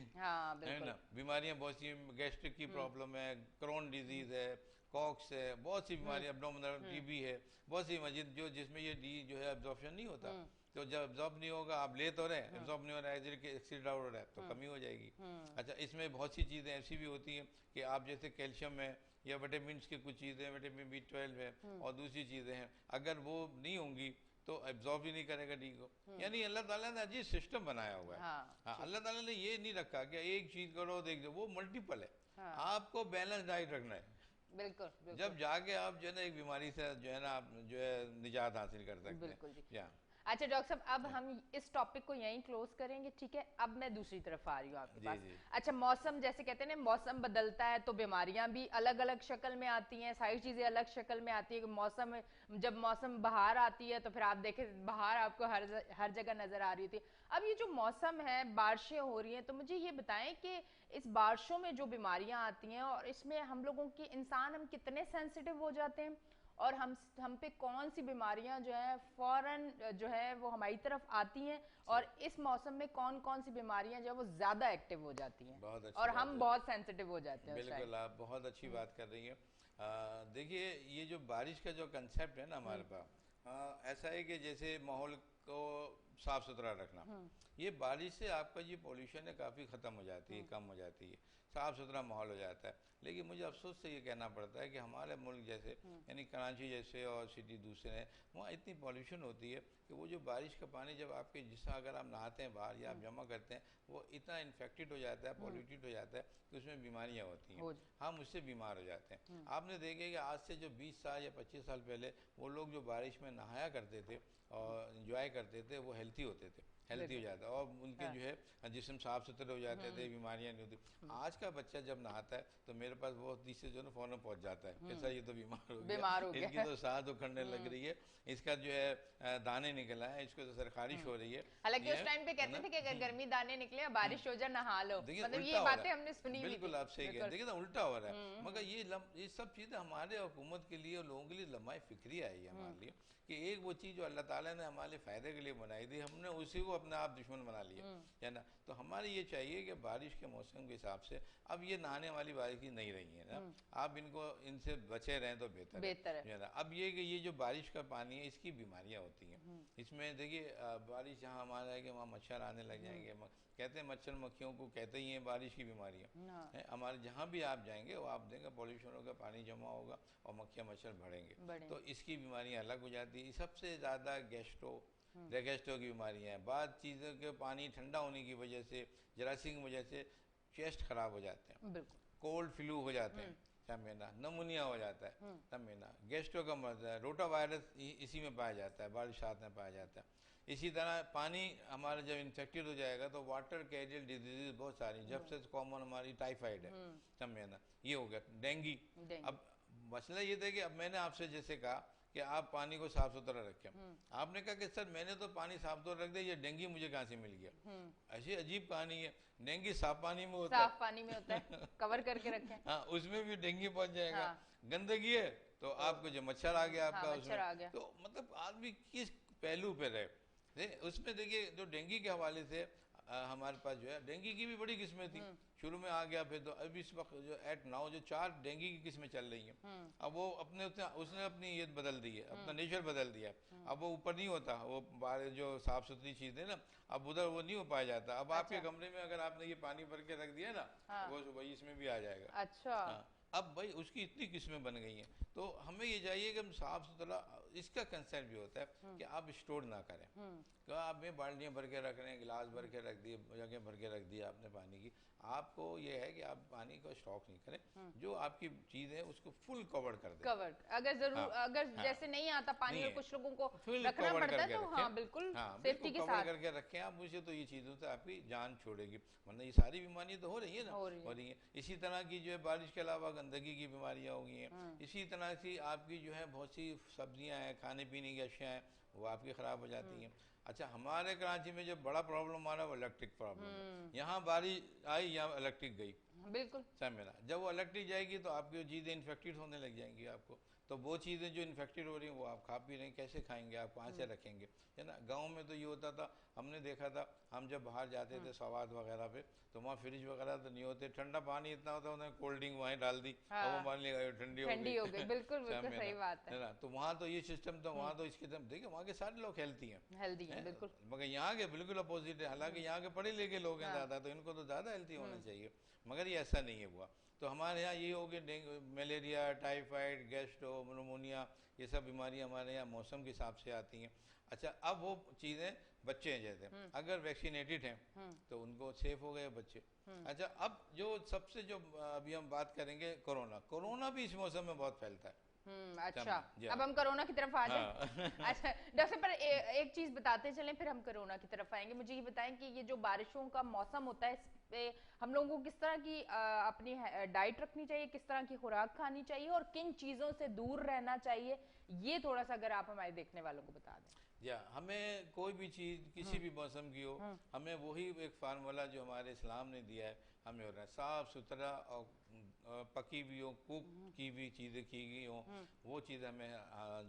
है ना। बीमारियां बहुत सी, गैस्ट्रिक की प्रॉब्लम है, क्रोन डिजीज है, कॉक्स है, बहुत सी बीमारियां, एब्डोमिनल टीबी है, बहुत सी मजीद जो जिसमें ये डी जो है एब्जॉर्प्शन नहीं होता। तो जब एब्जॉर्ब नहीं होगा, आप ले तो रहे हैं, एब्जॉर्ब नहीं हो रहा है, एक्सीड आउट हो रहा है, तो कमी हो जाएगी। अच्छा, इसमें बहुत सी चीज़ें ऐसी भी होती हैं कि आप जैसे कैल्शियम है या विटामिन की कुछ चीज़ें, विटामिन B12 है और दूसरी चीज़ें हैं, अगर वो नहीं होंगी तो एब्जॉर्ब ही नहीं करेगा डी को। यानी अल्लाह ताला ने अजीब सिस्टम बनाया हुआ है। हाँ, अल्लाह ताला ने ये नहीं रखा कि एक चीज़ करो देख दो, वो मल्टीपल है। आपको बैलेंस डाइट रखना है। बिल्कुल। जब जाके आप जो है ना एक बीमारी से जो है ना आप जो है निजात हासिल कर सकते हैं। अच्छा डॉक्टर साहब, अब हम इस टॉपिक को यहीं क्लोज करेंगे, ठीक है? अब मैं दूसरी तरफ आ रही हूँ आपके पास। अच्छा, मौसम जैसे कहते हैं ना, मौसम बदलता है तो बीमारियां भी अलग अलग शक्ल में आती हैं, सारी चीजें अलग शक्ल में आती है। मौसम, जब मौसम बाहर आती है तो फिर आप देखें बाहर आपको हर जगह नजर आ रही थी। अब ये जो मौसम है, बारिशें हो रही हैं, तो मुझे ये बताएं कि इस बारिशों में जो बीमारियां आती हैं और इसमें हम लोगों की, इंसान हम कितने सेंसिटिव हो जाते हैं, और हम पे कौन सी बीमारियां जो है फौरन जो है वो हमारी तरफ आती हैं, और इस मौसम में कौन कौन सी बीमारियां जो है वो ज्यादा एक्टिव हो जाती हैं बहुत अच्छी और बात हम है। बहुत सेंसिटिव हो जाते हैं उस बिल्कुल, टाइम। आप बहुत अच्छी बात कर रही हैं। देखिए, ये जो बारिश का जो कंसेप्ट है ना हमारे पास, ऐसा है कि जैसे माहौल को साफ सुथरा रखना, ये बारिश से आपका ये पोल्यूशन है काफ़ी ख़त्म हो जाती है, कम हो जाती है, साफ़ सुथरा माहौल हो जाता है। लेकिन मुझे अफसोस से ये कहना पड़ता है कि हमारे मुल्क जैसे, यानी कराची जैसे और सिटी दूसरे हैं, वहाँ इतनी पॉल्यूशन होती है कि वो जो बारिश का पानी जब आपके जिससे अगर आप नहाते हैं बाहर या आप जमा करते हैं, वो इतना इन्फेक्टेड हो जाता है, पॉल्यूटेड हो जाता है कि उसमें बीमारियाँ होती हैं, हम उससे बीमार हो जाते हैं। आपने देखे कि आज से जो 20 साल या 25 साल पहले वो लोग जो बारिश में नहाया करते थे और इंजॉय करते थे, वो हेल्थी होते थे, हेल्थी हो जाता है, और उनके जो है जिस्म साफ सुथरे हो जाते थे, बीमारियां नहीं होती। आज का बच्चा जब नहाता है तो मेरे पास वो तीसरे जो है फौरन पहुंच जाता है, कैसा ये तो बीमार हो गया, इनकी तो सांस उखड़ने लग रही है, इसका जो है दाने निकला है, इसको तो सरखारिश हो रही है। हालांकि उस टाइम पे कहते थे कि अगर गर्मी दाने निकले, बारिश हो जाए, नहा लो, देखिए मतलब उल्टा ये हो रहा बातें है। हमने सुनी हुई थी। बिल्कुल आप सही कह रहे हैं, देखिए ना उल्टा हो रहा है। मगर ये सब चीज़ें हमारे हुकूमत के लिए और लोगों के लिए लम्हा फिक्रिया है ये हमारे लिए, कि एक वो चीज़ जो अल्लाह ताला ने हमारे फ़ायदे के लिए बनाई थी, हमने उसी को अपने आप दुश्मन बना लिया, है ना। तो हमारे ये चाहिए कि बारिश के मौसम के हिसाब से, अब ये नहाने वाली बारिश की नहीं रही है ना, आप इनसे बचे रहें तो बेहतर है ना। अब ये कि ये जो बारिश का पानी है, इसकी बीमारियाँ होती हैं। इसमें देखिए बारिश जहाँ हमारा है कि वहाँ मच्छर आने लग जाएंगे, कहते हैं मच्छर मक्खियों को कहते ही हैं बारिश की बीमारियाँ हैं। हमारे जहाँ भी आप जाएंगे वो आप देखेंगे पॉल्यूशन होगा, पानी जमा होगा और मक्खियाँ मच्छर बढ़ेंगे, तो इसकी बीमारियाँ अलग हो जाती है। सबसे ज़्यादा गैस्ट्रो की बीमारियाँ हैं। बाद चीज़ों के पानी ठंडा होने की वजह से, जरासीम की वजह से चेस्ट खराब हो जाते हैं, कोल्ड फ्लू हो जाते हैं, समझना, नमूनिया हो जाता है, समझना, गैस्ट्रो का मर्ज है, रोटा वायरस इसी में पाया जाता है, बारिशात में पाया जाता है। इसी तरह पानी हमारा जब इन्फेक्टेड हो जाएगा तो वाटर कैरियर डिजीज बहुत सारी, जब से कॉमन हमारी टाइफाइड है, समझना, ये हो गया डेंगी। अब मसला ये था कि अब मैंने आपसे जैसे कहा कि आप पानी को साफ सुथरा रखें, आपने कहा कि सर मैंने तो पानी साफ सुथरा रख दिया, ये डेंगू मुझे कहाँ से मिल गया। ऐसी अजीब कहानी है, डेंगू साफ पानी में होता है, साफ पानी में होता है, कवर करके रखें, हाँ उसमें भी डेंगू पहुंच जाएगा। गंदगी है तो आपको जो मच्छर आ गया आपका उसमें, तो मतलब आदमी किस पहलू पे रहे। उसमें देखिए जो डेंगू के हवाले से हमारे पास जो है डेंगू की भी बड़ी किस्में थी, शुरू में आ गया, फिर तो अभी इस वक्त जो एट नाउ जो 4 डेंगू की किस्में चल रही हैं। अब वो उसने अपनी ये बदल दी है, अपना नेचर बदल दिया है। अब वो ऊपर नहीं होता, वो बाहर जो साफ सुथरी चीज़ है ना, अब उधर वो नहीं हो पाया जाता। अब आपके कमरे में अगर आपने ये पानी भर के रख दिया ना, वो वही इसमें भी आ जाएगा। अच्छा, अब भाई उसकी इतनी किस्में बन गई हैं, तो हमें ये चाहिए कि हम साफ सुथरा, इसका कंसेप्ट भी होता है कि आप स्टोर ना करें, तो आप में बाल्टियाँ भर के रख रहे हैं, गिलास भर के रख दिए, जगह भर के रख दिए आपने पानी की। आपको ये है कि आप पानी का स्टॉक नहीं करें, जो आपकी चीज़ है उसको फुल कवर कर दें। अगर जरूर अगर जैसे नहीं आता पानी और कुछ लोगों को रखना पड़ता है तो हाँ बिल्कुल सेफ्टी के साथ करके रखें आप मुझे, तो ये चीज़ों से आपकी जान छोड़ेगी, वरना ये सारी बीमारियां तो हो रही है ना, हो रही है। इसी तरह की जो है बारिश के अलावा गंदगी की बीमारियां हो गई हैं, इसी तरह से आपकी जो है बहुत सी सब्जियां हैं, खाने पीने की अशियाँ हैं, वो आपकी ख़राब हो जाती हैं। अच्छा, हमारे कराची में जो बड़ा प्रॉब्लम आ रहा है वो इलेक्ट्रिक प्रॉब्लम है। यहाँ बारिश आई, यहाँ इलेक्ट्रिक गई, बिल्कुल समझना। जब वो इलेक्ट्रिक जाएगी तो आपकी चीज़ें इन्फेक्टेड होने लग जाएंगी आपको, तो वो चीज़ें जो इन्फेक्टेड हो रही हैं वो आप खा पी रहे हैं, कैसे खाएंगे आप, कहाँ से रखेंगे, है ना। गांव में तो ये होता था, हमने देखा था, हम जब बाहर जाते थे सवाद वगैरह पे, तो वहाँ फ्रिज वगैरह तो नहीं होते, ठंडा पानी इतना होता, उन्होंने कोल्ड ड्रिंक वहीं डाल दी और वो मान लिया ठंडी हो गई। बिल्कुल बिल्कुल सही बात है ना। तो वहाँ तो ये सिस्टम था, वहाँ तो इसके देखिए वहाँ के सारे लोग हेल्थी हैं, बिल्कुल, मगर यहाँ के बिल्कुल अपोजिट है। हालांकि यहाँ के पढ़े लिखे लोग हैं ज़्यादा, तो इनको तो ज़्यादा हेल्थी होना चाहिए, मगर ये ऐसा नहीं है हुआ। तो हमारे यहाँ ये हो गया dengue, malaria, typhoid, gastro, pneumonia, ये सब बीमारियाँ हमारे यहाँ मौसम के हिसाब से आती हैं। अच्छा, अब वो चीज़ें बच्चे हैं जैसे अगर वैक्सीनेटेड हैं तो उनको सेफ हो गए बच्चे। अच्छा, अब जो सबसे जो अभी हम बात करेंगे कोरोना भी इस मौसम में बहुत फैलता है, अच्छा, अब हम कोरोना की तरफ आ जाएं। हाँ। अच्छा डॉक्टर, पर एक चीज बताते चलें, फिर हम कोरोना की तरफ आएंगे। मुझे ये बताएं कि ये जो बारिशों का मौसम होता है, इस पे हम लोगों को किस तरह की अपनी डाइट रखनी चाहिए, किस तरह की खुराक खानी चाहिए और किन चीजों से दूर रहना चाहिए, ये थोड़ा सा अगर आप हमारे देखने वालों को बता दें। या हमें कोई भी चीज़ किसी भी मौसम की हो, हमें वही एक फार्मूला जो हमारे इस्लाम ने दिया है हमें हो रहा है, साफ़ सुथरा और पकी भी हो, कुक की भी चीज़ें की गई हो, वो चीज़ हमें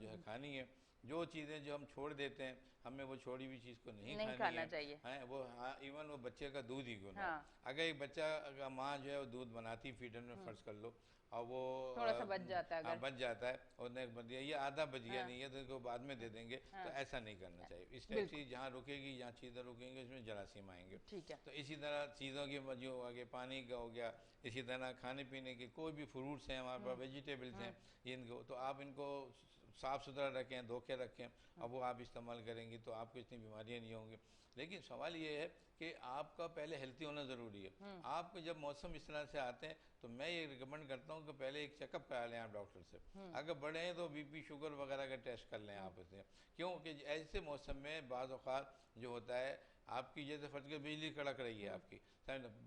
जो है खानी है। जो चीज़ें जो हम छोड़ देते हैं, हमें वो छोड़ी हुई चीज़ को नहीं खानी खाना है। चाहिए। हैं वो, हाँ, इवन वो बच्चे का दूध ही क्यों ना हो। हाँ, अगर एक बच्चा, अगर माँ जो है वो दूध बनाती फीडर में फ़र्ज कर लो, और वो थोड़ा सा बच जाता है हाँ अगर। बच जाता है, और बच गया, ये आधा बच गया हाँ, नहीं है तो इसको बाद में दे देंगे, हाँ, तो ऐसा नहीं करना चाहिए। इस टाइप बिल्कुल से जहाँ रुकेगी, जहाँ चीज़ें रुकेंगी, उसमें जरासीम आएंगे। ठीक है। तो इसी तरह चीज़ों की जो हो गया, पानी का हो गया, इसी तरह खाने पीने के कोई भी फ्रूट्स हैं हमारे पास, वेजिटेबल्स हैं, इनको तो आप इनको साफ़ सुथरा रखें, धो के रखें, अब वो आप इस्तेमाल करेंगी तो आपको इतनी बीमारियाँ नहीं होंगी। लेकिन सवाल ये है कि आपका पहले हेल्थी होना ज़रूरी है। आपको जब मौसम इस तरह से आते हैं तो मैं ये रिकमेंड करता हूँ कि पहले एक चेकअप करा लें आप डॉक्टर से। अगर बड़े हैं तो बीपी शुगर वगैरह का टेस्ट कर लें आप उससे, क्योंकि ऐसे मौसम में बाज़ औक़ात जो होता है, आपकी जैसे फट के बिजली कड़क रही है, आपकी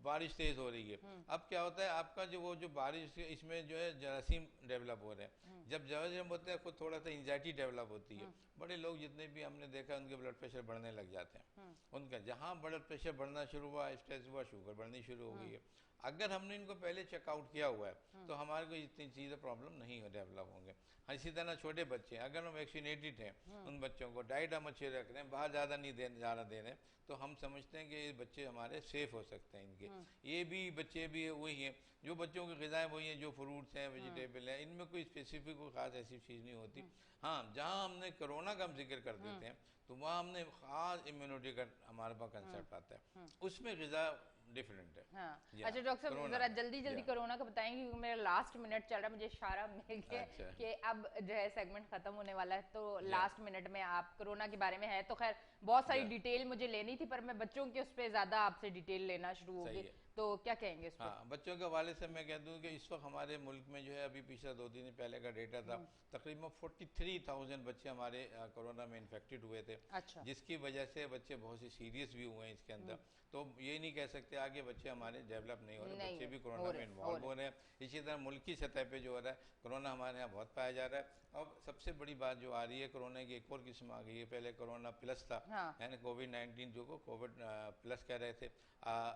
बारिश तेज़ हो रही है, अब क्या होता है आपका जो बारिश इसमें जो है जरासीम डेवलप हो रहे हैं। जब जरासीम होते हैं, खुद थोड़ा सा एंजाइटी डेवलप होती है। बड़े लोग जितने भी हमने देखा, उनके ब्लड प्रेशर बढ़ने लग जाते हैं। उनका जहाँ ब्लड प्रेशर बढ़ना शुरू हुआ, स्ट्रेस हुआ, शुगर बढ़नी शुरू हो गई है। अगर हमने इनको पहले चेकआउट किया हुआ है तो हमारे को इतनी चीज़ें प्रॉब्लम नहीं हो डेवलप होंगे। इसी तरह छोटे बच्चे, अगर हम वैक्सीनेटेड हैं, उन बच्चों को डाइट हम अच्छे रख रहे हैं, बाहर ज़्यादा नहीं ज़्यादा दे रहे हैं, तो हम समझते हैं कि ये बच्चे हमारे सेफ हो सकते हैं इनके। ये भी बच्चे भी वही हैं, जो बच्चों की ग़िज़ाएँ वही हैं, जो फ्रूट्स हैं, वेजिटेबल हैं, इनमें कोई स्पेसिफिक कोई ख़ास ऐसी चीज़ नहीं होती। हाँ, जहाँ हमने कोरोना का हम जिक्र कर देते हैं तो वहाँ हमने ख़ास इम्यूनिटी का हमारे पास कंसेप्ट आता है, उसमें ग़िज़ा डिफरेंट है। हाँ। अच्छा डॉक्टर साहब, जरा जल्दी जल्दी कोरोना का बताएंगे क्योंकि मेरा लास्ट मिनट चल रहा है, मुझे इशारा मिल गया कि अब जो है सेगमेंट खत्म होने वाला है, तो लास्ट मिनट में आप कोरोना के बारे में है तो खैर बहुत सारी डिटेल मुझे लेनी थी, पर मैं बच्चों के उस पर ज्यादा आपसे डिटेल लेना शुरू हो गई, तो क्या कहेंगे इस पर? हाँ, बच्चों के हवाले से मैं कह दूँ कि इस वक्त हमारे मुल्क में जो है, अभी पिछला 2 दिन पहले का डेटा था, तकरीबन 43,000 बच्चे हमारे कोरोना में इन्फेक्टेड हुए थे। अच्छा। जिसकी वजह से बच्चे बहुत से सीरियस भी हुए हैं इसके अंदर। तो ये नहीं कह सकते आगे बच्चे हमारे डेवलप नहीं हो रहे, बच्चे भी कोरोना में इन्वॉल्व हो रहे हैं। इसी तरह मुल्क की सतह पे जो हो रहा है, कोरोना हमारे यहाँ बहुत पाया जा रहा है। अब सबसे बड़ी बात जो आ रही है, कोरोना की एक और किस्म आ गई है। पहले कोरोना प्लस था, यानी कोविड-19 जो को कोविड प्लस कह रहे थे।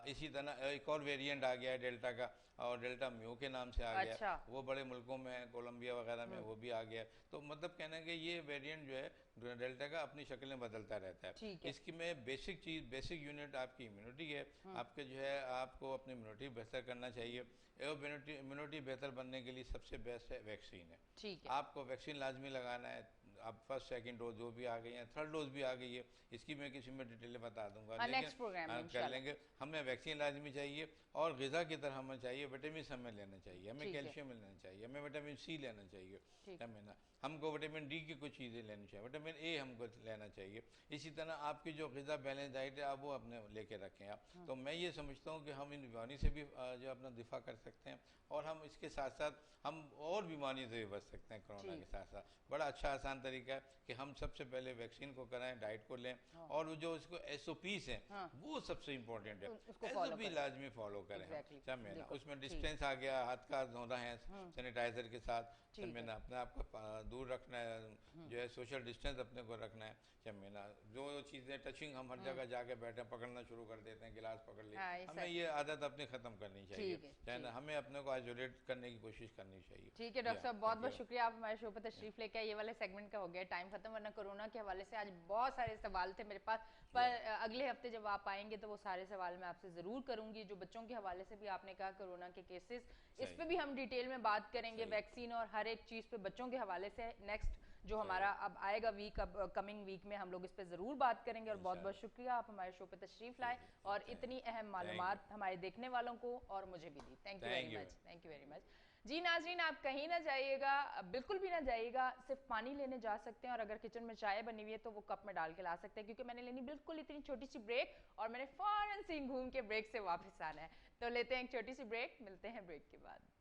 इसी तरह एक और वेरिएंट आ गया है डेल्टा का, और डेल्टा म्यू के नाम से आ गया। अच्छा। वो बड़े मुल्कों में, कोलंबिया वगैरह में वो भी आ गया। तो मतलब कहना है कि ये वेरिएंट जो है डेल्टा का अपनी शक्लें बदलता रहता है। इसकी में बेसिक चीज़, बेसिक यूनिट आपकी इम्यूनिटी है। आपके जो है, आपको अपनी इम्यूनिटी बेहतर करना चाहिए। इम्यूनिटी बेहतर बनने के लिए सबसे बेस्ट है वैक्सीन है। ठीक है, आपको वैक्सीन लाजमी लगाना है। अब फर्स्ट सेकंड डोज जो भी आ गई है, थर्ड डोज भी आ गई है, इसकी मैं किसी में डिटेल बता दूंगा, नेक्स्ट प्रोग्राम में कर लेंगे। हमें वैक्सीन लाजमी चाहिए, और ग़िज़ा की तरह हमें चाहिए, विटामिन हमें लेना चाहिए, हमें कैल्शियम लेना चाहिए, हमें विटामिन सी लेना चाहिए, हमें ना, हमको विटामिन डी की कुछ चीज़ें लेनी चाहिए, विटामिन ए हमको लेना चाहिए। इसी तरह आपकी जो ग़िज़ा बैलेंस डाइट है, आप वो अपने लेके रखें आप। तो मैं ये समझता हूँ कि हम इन बीमारी से भी जो अपना दिफा कर सकते हैं, और हम इसके साथ साथ हम और बीमारियों से भी बच सकते हैं कोरोना के साथ साथ। बड़ा अच्छा आसान तरीका है कि हम सबसे पहले वैक्सीन को कराएं, डाइट को लें, और वो जो उसको SOPs हैं वो सबसे इम्पोर्टेंट है, SOP लाजमी फॉलो करें। ना उसमें डिस्टेंस आ गया, हाथ का धोना है सैनिटाइजर के साथ, ना अपने आप को दूर रखना है, जो है सोशल डिस्टेंस अपने को रखना है। ना जो चीज़ें टचिंग, हम हर जगह जाके बैठे पकड़ना शुरू कर देते हैं, गिलास पकड़ लिया, हमें ये आदत अपनी खत्म करनी चाहिए, ना हमें अपने को आइसोलेट करने की कोशिश करनी चाहिए। ठीक है डॉक्टर साहब, बहुत बहुत शुक्रिया, आप हमारे शो पर तशरीफ लेके आए। ये वाले सेगमेंट का हो गया टाइम खत्म, वरना कोरोना के हवाले से आज बहुत सारे सवाल थे मेरे पास, पर अगले हफ्ते जब आप आएंगे तो वो सारे सवाल मैं आपसे जरूर करूंगी। जो बच्चों के हवाले से भी आपने कहा कोरोना के केसेस, इस पे भी हम डिटेल में बात करेंगे, वैक्सीन और हर एक चीज पे बच्चों के हवाले से नेक्स्ट जो हमारा अब आएगा वीक, अब कमिंग वीक में हम लोग इस पे जरूर बात करेंगे। और बहुत बहुत शुक्रिया, आप हमारे शो पे तशरीफ लाए और इतनी अहम मालूमात हमारे देखने वालों को और मुझे भी दी। Thank you very much, thank you very much. जी नाजरीन, आप कहीं ना जाइएगा, बिल्कुल भी ना जाइएगा, सिर्फ पानी लेने जा सकते हैं, और अगर किचन में चाय बनी हुई है तो वो कप में डाल के ला सकते हैं, क्योंकि मैंने लेनी बिल्कुल इतनी छोटी सी ब्रेक, और मैंने फौरन से घूम के ब्रेक से वापस आना है। तो लेते हैं एक छोटी सी ब्रेक, मिलते हैं ब्रेक के बाद।